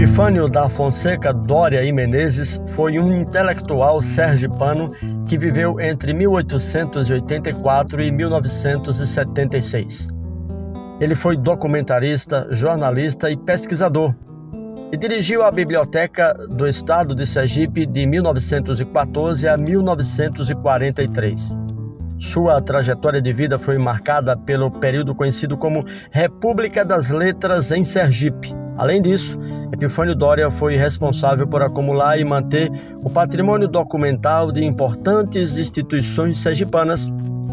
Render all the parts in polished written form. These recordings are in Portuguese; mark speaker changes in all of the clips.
Speaker 1: Epifânio da Fonseca Doria e Menezes foi um intelectual sergipano que viveu entre 1884 e 1976. Ele foi documentarista, jornalista e pesquisador e dirigiu a Biblioteca do Estado de Sergipe de 1914 a 1943. Sua trajetória de vida foi marcada pelo período conhecido como República das Letras em Sergipe. Além disso, Epifânio Doria foi responsável por acumular e manter o patrimônio documental de importantes instituições sergipanas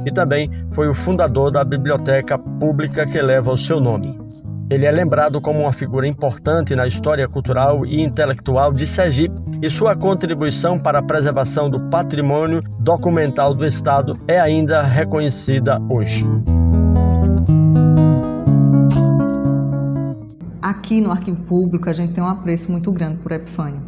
Speaker 1: e também foi o fundador da biblioteca pública que leva o seu nome. Ele é lembrado como uma figura importante na história cultural e intelectual de Sergipe e sua contribuição para a preservação do patrimônio documental do Estado é ainda reconhecida hoje.
Speaker 2: Aqui no Arquivo Público a gente tem um apreço muito grande por Epifânio,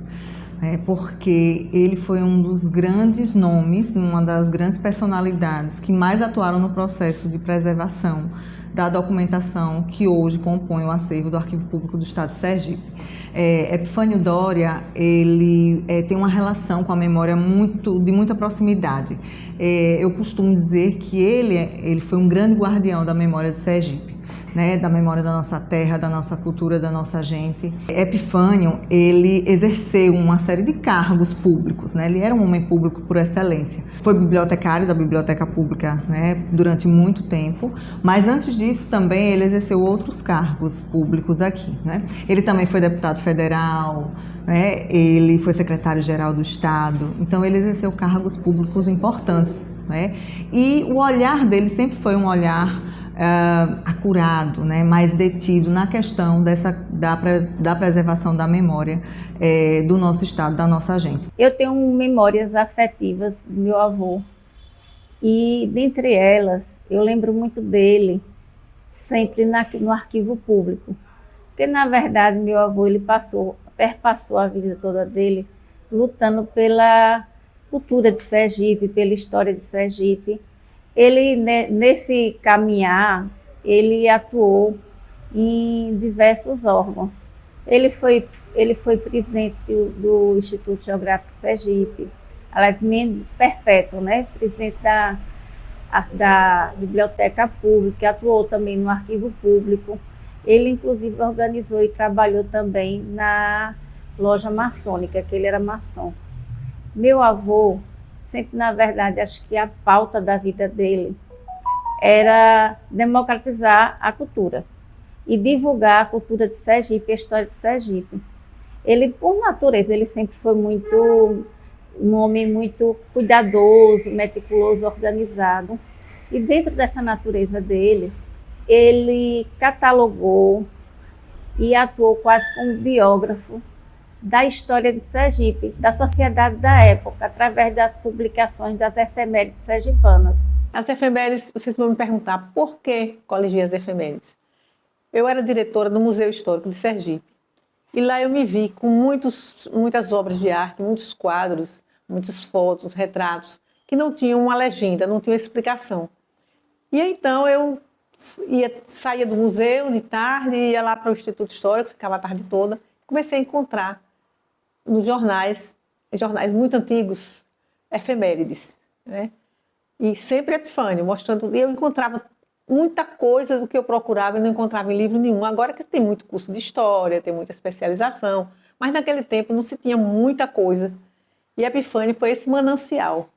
Speaker 2: porque ele foi um dos grandes nomes, uma das grandes personalidades que mais atuaram no processo de preservação da documentação que hoje compõe o acervo do Arquivo Público do Estado de Sergipe. Epifânio Doria, ele tem uma relação com a memória de muita proximidade. Eu costumo dizer que ele foi um grande guardião da memória de Sergipe. Da memória da nossa terra, da nossa cultura, da nossa gente. Epifânio, ele exerceu uma série de cargos públicos, Ele era um homem público por excelência. Foi bibliotecário da Biblioteca Pública, durante muito tempo, mas antes disso também ele exerceu outros cargos públicos aqui, Ele também foi deputado federal, ele foi secretário-geral do Estado, então ele exerceu cargos públicos importantes, E o olhar dele sempre foi um olhar acurado, mais detido na questão da preservação da memória do nosso Estado, da nossa gente.
Speaker 3: Eu tenho memórias afetivas do meu avô e, dentre elas, eu lembro muito dele sempre no Arquivo Público, porque, na verdade, meu avô ele perpassou a vida toda dele lutando pela cultura de Sergipe, pela história de Sergipe. Ele, nesse caminhar, ele atuou em diversos órgãos. Ele foi presidente do Instituto Geográfico de Sergipe, aliás, perpétuo, presidente da Biblioteca Pública, atuou também no Arquivo Público. Ele, inclusive, organizou e trabalhou também na loja maçônica, que ele era maçom. Meu avô, sempre, na verdade, acho que a pauta da vida dele era democratizar a cultura e divulgar a cultura de Sergipe, a história de Sergipe. Ele, por natureza, ele sempre foi um homem muito cuidadoso, meticuloso, organizado. E dentro dessa natureza dele, ele catalogou e atuou quase como biógrafo da história de Sergipe, da sociedade da época, através das publicações das efemérides sergipanas.
Speaker 4: As efemérides, vocês vão me perguntar por que coligi as efemérides. Eu era diretora do Museu Histórico de Sergipe e lá eu me vi com muitas obras de arte, muitos quadros, muitas fotos, retratos, que não tinham uma legenda, não tinham explicação. E então eu saía do museu de tarde, ia lá para o Instituto Histórico, ficava a tarde toda, comecei a encontrar nos jornais muito antigos, efemérides, E sempre Epifânio, mostrando. Eu encontrava muita coisa do que eu procurava e não encontrava em livro nenhum. Agora que tem muito curso de história, tem muita especialização, mas naquele tempo não se tinha muita coisa. E Epifânio foi esse manancial.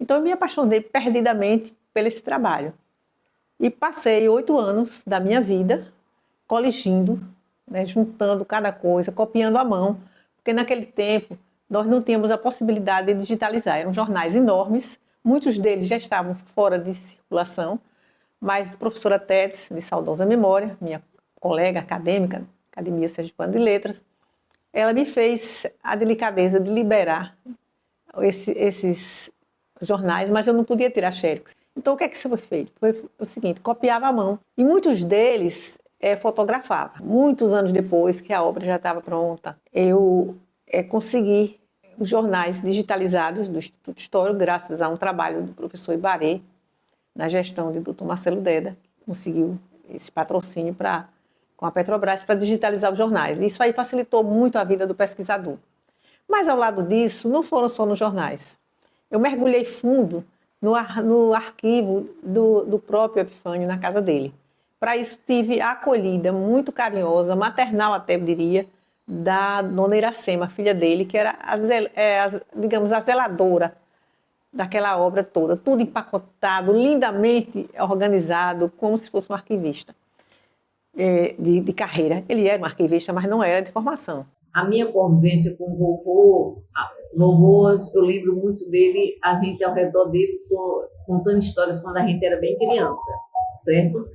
Speaker 4: Então eu me apaixonei perdidamente por esse trabalho. E passei 8 anos da minha vida coligindo, juntando cada coisa, copiando à mão, porque naquele tempo nós não tínhamos a possibilidade de digitalizar. Eram jornais enormes, muitos deles já estavam fora de circulação, mas a professora Tedes, de saudosa memória, minha colega acadêmica, Academia Sergipana de Letras, ela me fez a delicadeza de liberar esses jornais, mas eu não podia tirar xerox. Então o que é que foi feito? Foi o seguinte, copiava à mão, e muitos deles fotografava. Muitos anos depois que a obra já estava pronta, eu consegui os jornais digitalizados do Instituto Histórico, graças a um trabalho do professor Ibaré, na gestão de Dr. Marcelo Deda, que conseguiu esse patrocínio para com a Petrobras para digitalizar os jornais. Isso aí facilitou muito a vida do pesquisador. Mas, ao lado disso, não foram só nos jornais. Eu mergulhei fundo no arquivo do próprio Epifânio, na casa dele. Para isso, tive a acolhida muito carinhosa, maternal até, eu diria, da dona Iracema, filha dele, que era, digamos, a zeladora daquela obra toda. Tudo empacotado, lindamente organizado, como se fosse um arquivista de carreira. Ele era um arquivista, mas não era de formação.
Speaker 5: A minha convivência com o vovô, eu lembro muito dele, a gente ao redor dele, contando histórias quando a gente era bem criança, certo?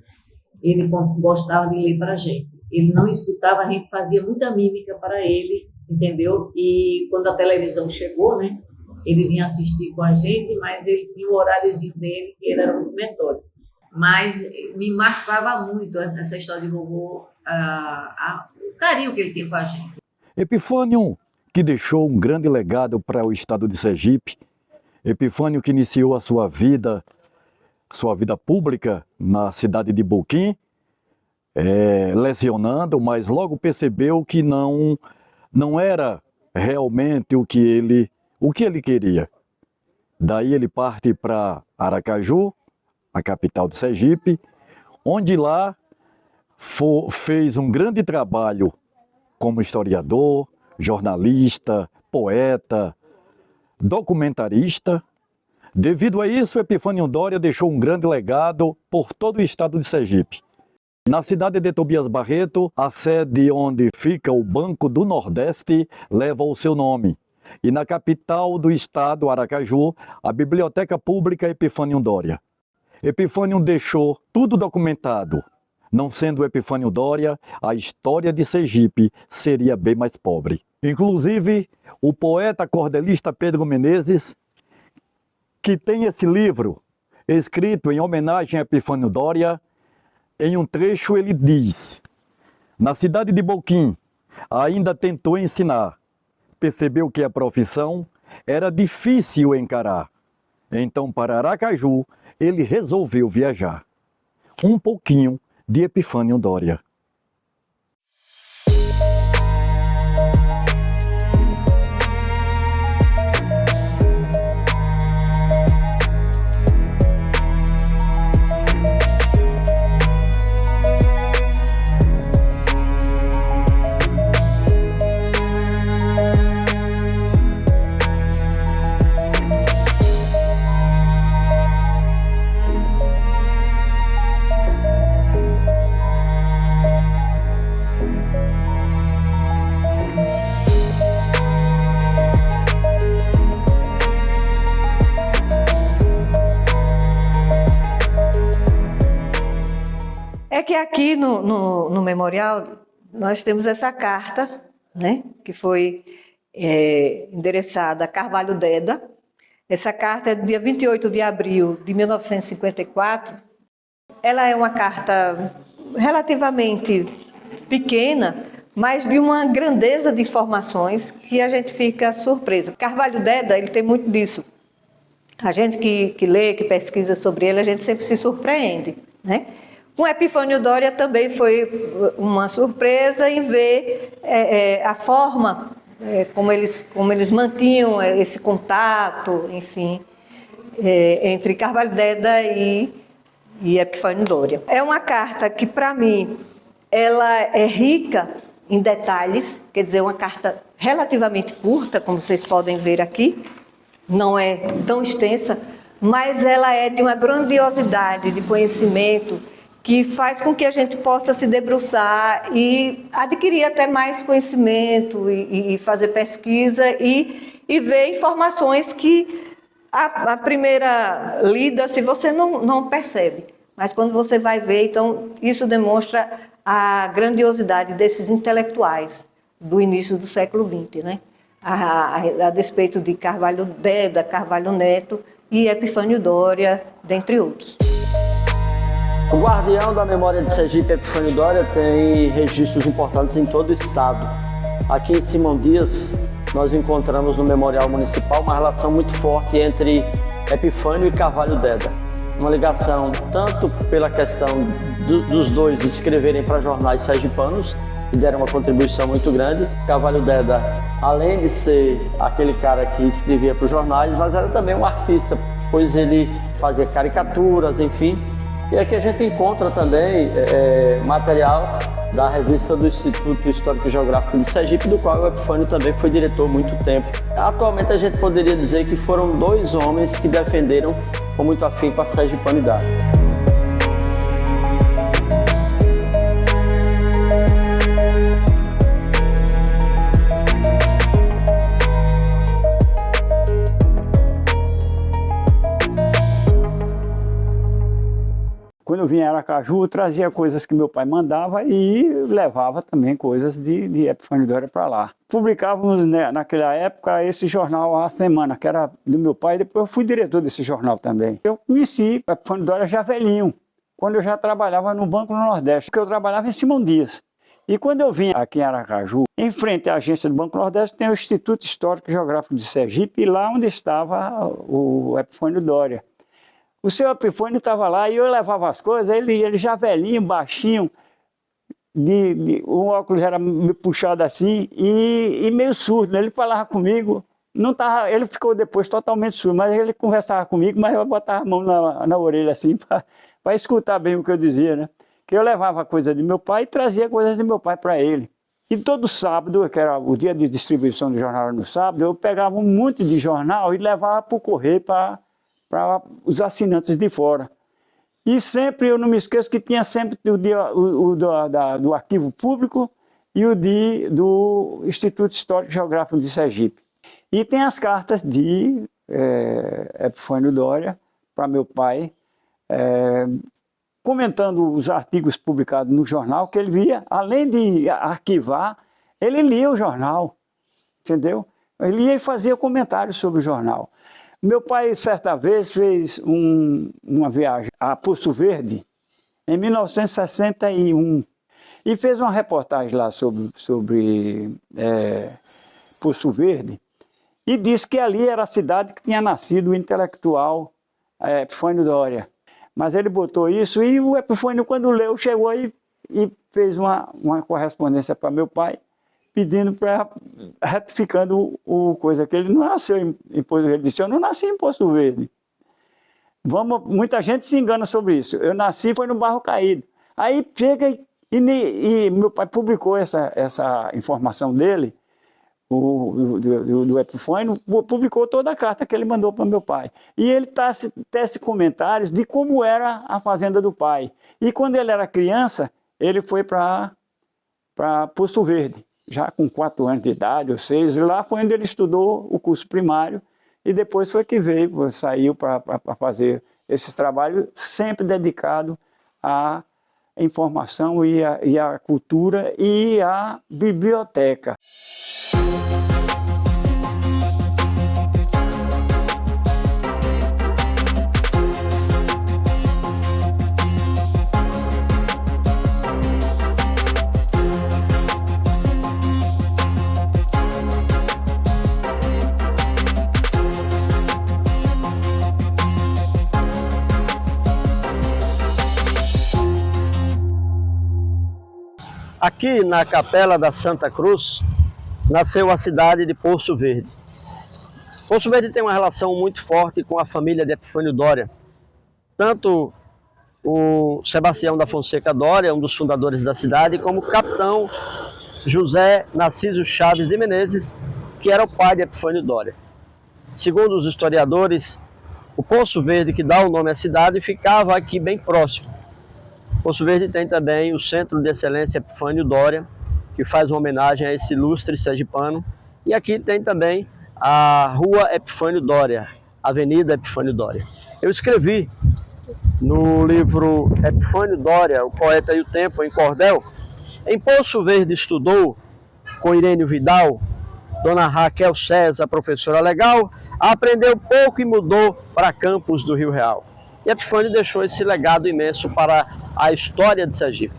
Speaker 5: Ele gostava de ler para a gente. Ele não escutava, a gente fazia muita mímica para ele, entendeu? E quando a televisão chegou, né, ele vinha assistir com a gente, mas ele tinha o horáriozinho dele, que era muito metódico. Mas me marcava muito essa história de vovô, o carinho que ele tinha com a gente.
Speaker 6: Epifânio, que deixou um grande legado para o estado de Sergipe. Epifânio, que iniciou a sua vida pública na cidade de Boquim, lecionando, mas logo percebeu que não era realmente o que ele queria. Daí ele parte para Aracaju, a capital de Sergipe, onde lá fez um grande trabalho como historiador, jornalista, poeta, documentarista. Devido a isso, Epifânio Doria deixou um grande legado por todo o estado de Sergipe. Na cidade de Tobias Barreto, a sede onde fica o Banco do Nordeste leva o seu nome. E na capital do estado, Aracaju, a Biblioteca Pública Epifânio Doria. Epifânio deixou tudo documentado. Não sendo Epifânio Doria, a história de Sergipe seria bem mais pobre. Inclusive, o poeta cordelista Pedro Menezes, que tem esse livro escrito em homenagem a Epifânio Doria, em um trecho ele diz: na cidade de Boquim, ainda tentou ensinar, percebeu que a profissão era difícil encarar. Então, para Aracaju, ele resolveu viajar. Um pouquinho de Epifânio Doria.
Speaker 7: É que aqui no memorial nós temos essa carta, né, que foi endereçada a Carvalho Deda. Essa carta é do dia 28 de abril de 1954. Ela é uma carta relativamente pequena, mas de uma grandeza de informações que a gente fica surpresa. Carvalho Deda, ele tem muito disso. A gente que lê, que pesquisa sobre ele, a gente sempre se surpreende, né? Com Epifânio Doria também foi uma surpresa em ver a forma como eles mantinham esse contato, enfim, entre Carvalho Deda e Epifânio Doria. É uma carta que, para mim, ela é rica em detalhes, quer dizer, uma carta relativamente curta, como vocês podem ver aqui, não é tão extensa, mas ela é de uma grandiosidade de conhecimento que faz com que a gente possa se debruçar e adquirir até mais conhecimento e fazer pesquisa e ver informações que a primeira lida, se você não percebe, mas quando você vai ver, então isso demonstra a grandiosidade desses intelectuais do início do século XX, né? A despeito de Carvalho Deda, Carvalho Neto e Epifânio Doria, dentre outros.
Speaker 1: O guardião da memória de Sergipe, Epifânio Doria, tem registros importantes em todo o estado. Aqui em Simão Dias, nós encontramos no Memorial Municipal uma relação muito forte entre Epifânio e Carvalho Deda. uma ligação tanto pela questão dos dois escreverem para jornais sergipanos, que deram uma contribuição muito grande. Carvalho Deda, além de ser aquele cara que escrevia para os jornais, mas era também um artista, pois ele fazia caricaturas, enfim. E aqui a gente encontra também material da revista do Instituto Histórico e Geográfico de Sergipe, do qual o Epifânio também foi diretor muito tempo. Atualmente a gente poderia dizer que foram dois homens que defenderam com muito afinco a sergipanidade.
Speaker 8: Quando eu vinha em Aracaju, eu trazia coisas que meu pai mandava e levava também coisas de Epifânio Doria para lá. Publicávamos, né, naquela época esse jornal A Semana, que era do meu pai, depois eu fui diretor desse jornal também. Eu conheci Epifânio Doria já velhinho, quando eu já trabalhava no Banco do Nordeste, porque eu trabalhava em Simão Dias. E quando eu vim aqui em Aracaju, em frente à agência do Banco do Nordeste, tem o Instituto Histórico e Geográfico de Sergipe, e lá onde estava o Epifânio Doria. O seu Epifânio estava lá e eu levava as coisas, ele já velhinho, baixinho, o óculos era puxado assim e meio surdo. Ele falava comigo, não tava, ele ficou depois totalmente surdo, mas ele conversava comigo, mas eu botava a mão na orelha assim para escutar bem o que eu dizia, né? Que eu levava coisa de meu pai e trazia coisas de meu pai para ele. E todo sábado, que era o dia de distribuição do jornal no sábado, eu pegava um monte de jornal e levava para o correio para os assinantes de fora. E sempre, eu não me esqueço que tinha sempre do Arquivo Público e o do Instituto Histórico e Geográfico de Sergipe. E tem as cartas de Epifânio Doria para meu pai, comentando os artigos publicados no jornal, que ele via, além de arquivar, ele lia o jornal, entendeu? Ele lia e fazia comentários sobre o jornal. Meu pai, certa vez, fez uma viagem a Poço Verde, em 1961, e fez uma reportagem lá sobre Poço Verde, e disse que ali era a cidade que tinha nascido o intelectual Epifânio Doria. Mas ele botou isso, e o Epifânio, quando leu, chegou aí e fez uma correspondência para meu pai, pedindo retificando o coisa, que ele não nasceu em Poço Verde. Ele disse, eu não nasci em Poço Verde. Muita gente se engana sobre isso. Eu nasci, foi no Barro Caído. Aí chega e meu pai publicou essa informação dele, do Epifânio, publicou toda a carta que ele mandou para meu pai. E ele tece comentários de como era a fazenda do pai. E quando ele era criança, ele foi para Poço Verde, já com 4 anos de idade, ou 6, e lá foi onde ele estudou o curso primário, e depois foi que saiu para fazer esses trabalhos, sempre dedicado à informação e à cultura e à biblioteca.
Speaker 1: Aqui na Capela da Santa Cruz, nasceu a cidade de Poço Verde. Poço Verde tem uma relação muito forte com a família de Epifânio Doria. Tanto o Sebastião da Fonseca Doria, um dos fundadores da cidade, como o capitão José Narciso Chaves de Menezes, que era o pai de Epifânio Doria. Segundo os historiadores, o Poço Verde, que dá o nome à cidade, ficava aqui bem próximo. Poço Verde tem também o Centro de Excelência Epifânio Doria, que faz uma homenagem a esse ilustre sergipano. E aqui tem também a Rua Epifânio Doria, Avenida Epifânio Doria. Eu escrevi no livro Epifânio Doria, o Poeta e o Tempo, em cordel. Em Poço Verde estudou com Irênio Vidal, Dona Raquel César, professora legal, aprendeu pouco e mudou para Campos do Rio Real. E Epifânio deixou esse legado imenso para a história de Sergipe.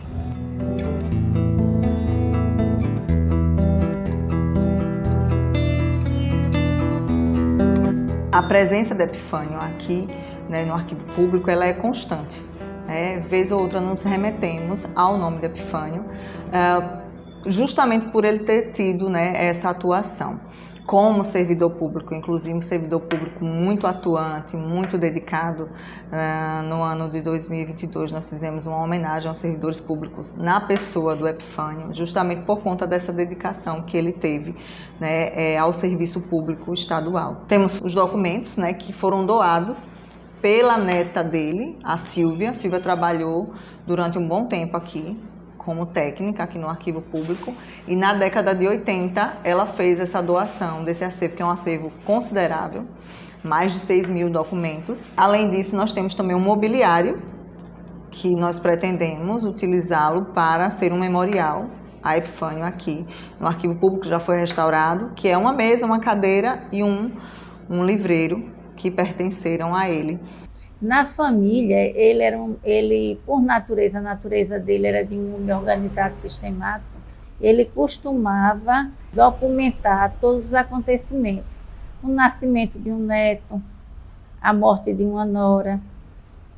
Speaker 2: A presença de Epifânio aqui né, no arquivo público, ela é constante. Vez ou outra nos remetemos ao nome de Epifânio, justamente por ele ter tido, né, essa atuação. Como servidor público, inclusive um servidor público muito atuante, muito dedicado. No ano de 2022 nós fizemos uma homenagem aos servidores públicos na pessoa do Epifânio, justamente por conta dessa dedicação que ele teve, né, ao serviço público estadual. Temos os documentos, né, que foram doados pela neta dele, a Silvia. A Silvia trabalhou durante um bom tempo aqui como técnica aqui no arquivo público, e na década de 80 ela fez essa doação desse acervo, que é um acervo considerável, mais de 6.000 documentos. Além disso, nós temos também um mobiliário, que nós pretendemos utilizá-lo para ser um memorial a Epifânio aqui no arquivo público, já foi restaurado, que é uma mesa, uma cadeira e um livreiro que pertenceram a ele.
Speaker 3: Na família, ele por natureza, a natureza dele era de um homem organizado, sistemático, ele costumava documentar todos os acontecimentos. O nascimento de um neto, a morte de uma nora,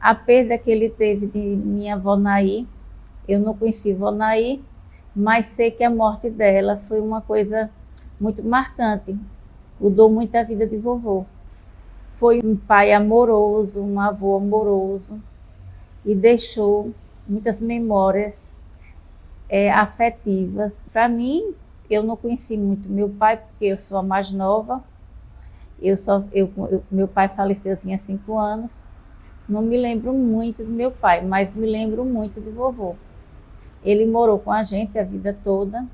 Speaker 3: a perda que ele teve de minha avó Naí. Eu não conheci vó Naí, mas sei que a morte dela foi uma coisa muito marcante, mudou muito a vida de vovô. Foi um pai amoroso, um avô amoroso, e deixou muitas memórias afetivas. Para mim, eu não conheci muito meu pai, porque eu sou a mais nova. Meu pai faleceu, eu tinha 5 anos. Não me lembro muito do meu pai, mas me lembro muito do vovô. Ele morou com a gente a vida toda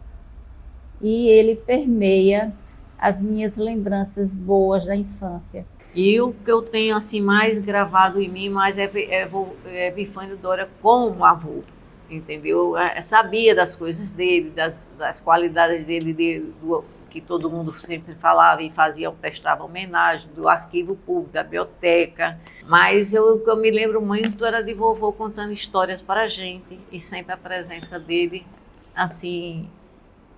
Speaker 3: e ele permeia as minhas lembranças boas da infância.
Speaker 5: E o que eu tenho assim mais gravado em mim mais é Epifânio Doria como avô, entendeu? Sabia das coisas dele, das qualidades dele, que todo mundo sempre falava e fazia, prestava homenagem, do arquivo público, da biblioteca. Mas o que eu me lembro muito era de vovô contando histórias para a gente, e sempre a presença dele, assim,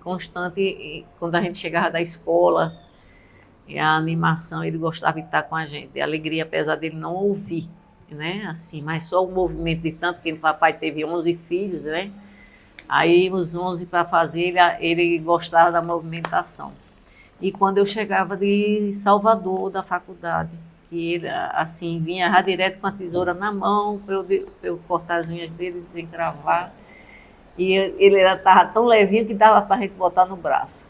Speaker 5: constante, quando a gente chegava da escola. E a animação, ele gostava de estar com a gente, a alegria, apesar dele não ouvir, né, assim, mas só o movimento de tanto, que o papai teve 11 filhos, né, aí os 11 para fazer, ele gostava da movimentação. E quando eu chegava de Salvador, da faculdade, que ele, assim, vinha já direto com a tesoura na mão, para eu cortar as unhas dele, desencravar, e ele estava tão levinho que dava para a gente botar no braço.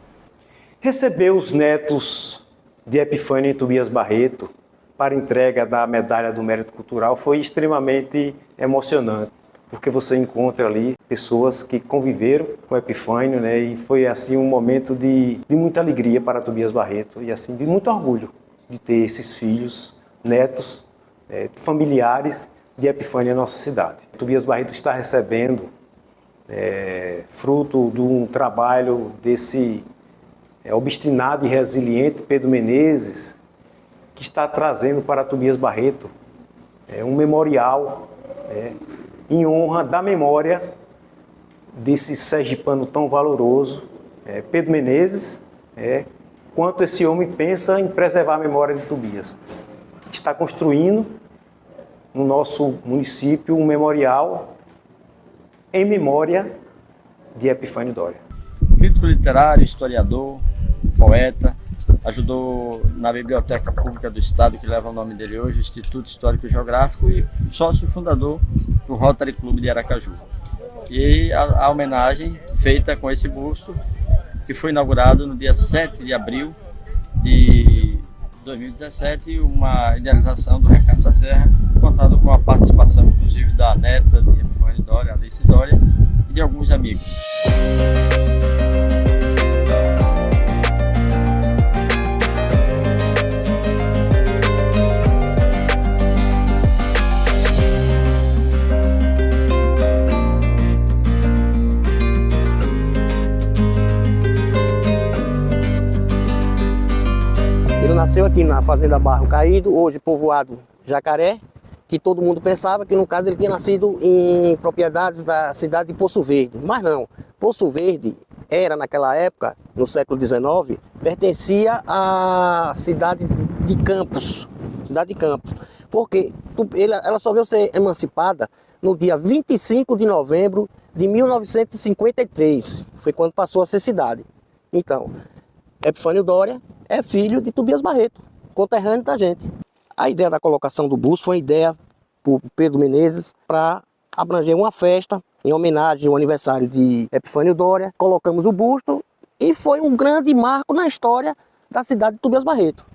Speaker 9: Receber os netos de Epifânio e Tobias Barreto para entrega da Medalha do Mérito Cultural foi extremamente emocionante, porque você encontra ali pessoas que conviveram com Epifânio, né, e foi assim um momento de muita alegria para Tobias Barreto e assim de muito orgulho de ter esses filhos, netos, familiares de Epifânio em nossa cidade. Tobias Barreto está recebendo, fruto de um trabalho desse obstinado e resiliente Pedro Menezes, que está trazendo para Tobias Barreto um memorial em honra da memória desse sergipano tão valoroso, Pedro Menezes, quanto esse homem pensa em preservar a memória de Tobias. Está construindo no nosso município um memorial em memória de Epifânio Doria.
Speaker 1: Crítico literário, historiador, poeta, ajudou na Biblioteca Pública do Estado, que leva o nome dele hoje, Instituto Histórico e Geográfico, e sócio fundador do Rotary Club de Aracaju. E a homenagem feita com esse busto, que foi inaugurado no dia 7 de abril de 2017, uma idealização do Recanto da Serra, contado com a participação, inclusive, da neta de Epifânio Doria, Alice Doria, e de alguns amigos.
Speaker 10: Ele nasceu aqui na Fazenda Barro Caído, hoje povoado Jacaré, que todo mundo pensava que, no caso, ele tinha nascido em propriedades da cidade de Poço Verde. Mas não, Poço Verde era, naquela época, no século XIX, pertencia à cidade de Campos, porque ela só veio ser emancipada no dia 25 de novembro de 1953, foi quando passou a ser cidade. Então, Epifânio Doria é filho de Tobias Barreto, conterrâneo da gente. A ideia da colocação do busto foi uma ideia por Pedro Menezes para abranger uma festa em homenagem ao aniversário de Epifânio Doria. Colocamos o busto e foi um grande marco na história da cidade de Tobias Barreto.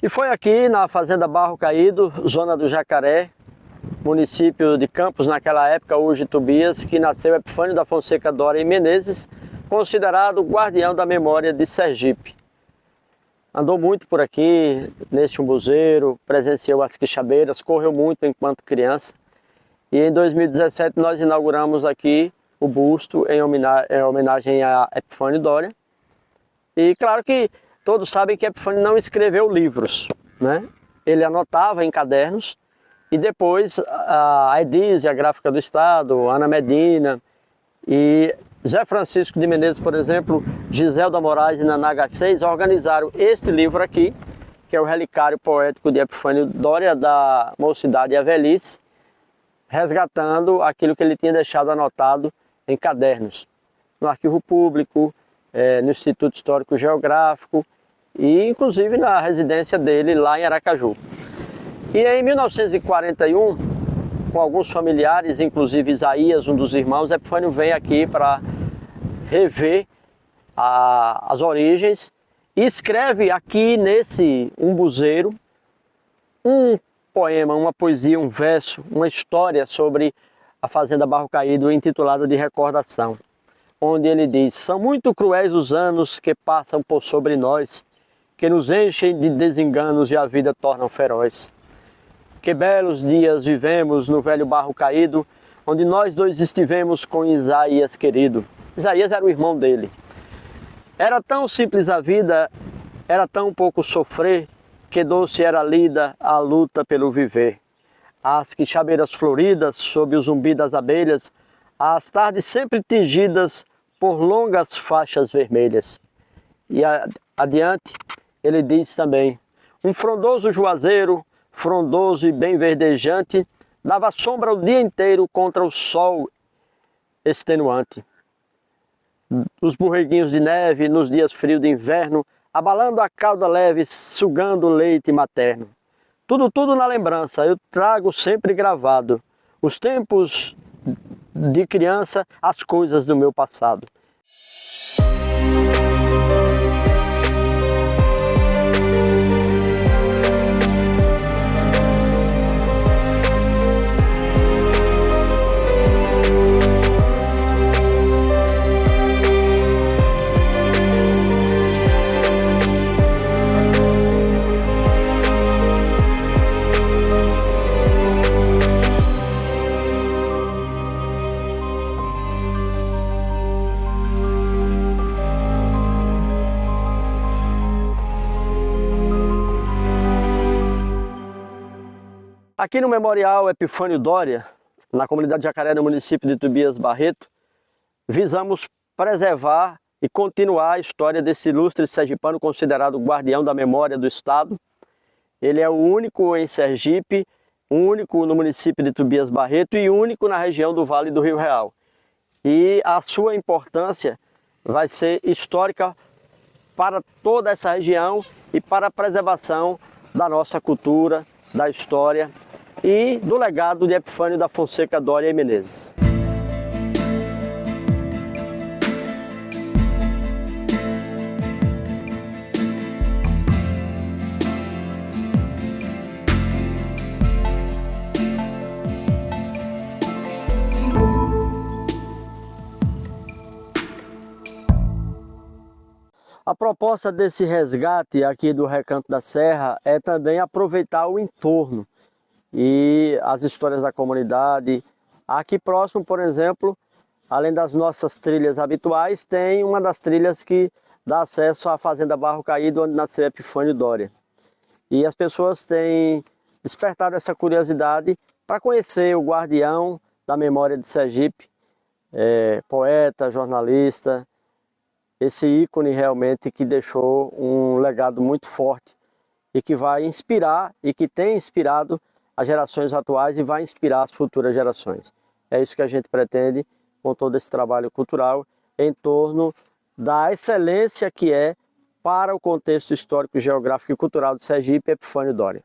Speaker 1: E foi aqui na Fazenda Barro Caído, zona do Jacaré, município de Campos naquela época, hoje Tobias, que nasceu Epifânio da Fonseca Doria e Menezes, considerado o guardião da memória de Sergipe. Andou muito por aqui, neste umbuzeiro, presenciou as quixabeiras, correu muito enquanto criança. E em 2017 nós inauguramos aqui o busto em homenagem a Epifânio Doria. E claro que todos sabem que Epifânio não escreveu livros, né? Ele anotava em cadernos e depois a Edízia, a Gráfica do Estado, Ana Medina e Zé Francisco de Menezes, por exemplo, Giselda Moraes e Naná 6 organizaram este livro aqui, que é o Relicário Poético de Epifânio Doria, da Mocidade e a Velhice, resgatando aquilo que ele tinha deixado anotado em cadernos, no Arquivo Público, no Instituto Histórico Geográfico e inclusive na residência dele lá em Aracaju. E em 1941, com alguns familiares, inclusive Isaías, um dos irmãos, Epifânio vem aqui para rever as origens e escreve aqui nesse umbuzeiro um poema, uma poesia, um verso, uma história sobre a Fazenda Barro Caído intitulada de Recordação, onde ele diz: são muito cruéis os anos que passam por sobre nós, que nos enchem de desenganos e a vida tornam feroz. Que belos dias vivemos no velho Barro Caído, onde nós dois estivemos com Isaías querido. Isaías era o irmão dele. Era tão simples a vida, era tão pouco sofrer, que doce era lida a luta pelo viver. As quixabeiras floridas, sob o zumbi das abelhas, as tardes sempre tingidas por longas faixas vermelhas. E adiante, ele diz também: um frondoso juazeiro, frondoso e bem verdejante, dava sombra o dia inteiro contra o sol extenuante. Os borreguinhos de neve nos dias frios de inverno, abalando a cauda leve, sugando o leite materno. Tudo na lembrança, eu trago sempre gravado os tempos de criança, as coisas do meu passado. Aqui no Memorial Epifânio Doria, na comunidade Jacaré, no município de Tobias Barreto, visamos preservar e continuar a história desse ilustre sergipano considerado guardião da memória do Estado. Ele é o único em Sergipe, único no município de Tobias Barreto e único na região do Vale do Rio Real. E a sua importância vai ser histórica para toda essa região e para a preservação da nossa cultura, da história e do legado de Epifânio da Fonseca Doria e Menezes. A proposta desse resgate aqui do Recanto da Serra é também aproveitar o entorno e as histórias da comunidade. Aqui próximo, por exemplo, além das nossas trilhas habituais, tem uma das trilhas que dá acesso à Fazenda Barro Caído, onde nasceu Epifânio Doria. E as pessoas têm despertado essa curiosidade para conhecer o guardião da memória de Sergipe, poeta, jornalista, esse ícone realmente que deixou um legado muito forte e que vai inspirar e que tem inspirado as gerações atuais e vai inspirar as futuras gerações. É isso que a gente pretende com todo esse trabalho cultural em torno da excelência que é para o contexto histórico, geográfico e cultural de Sergipe, Epifânio Doria.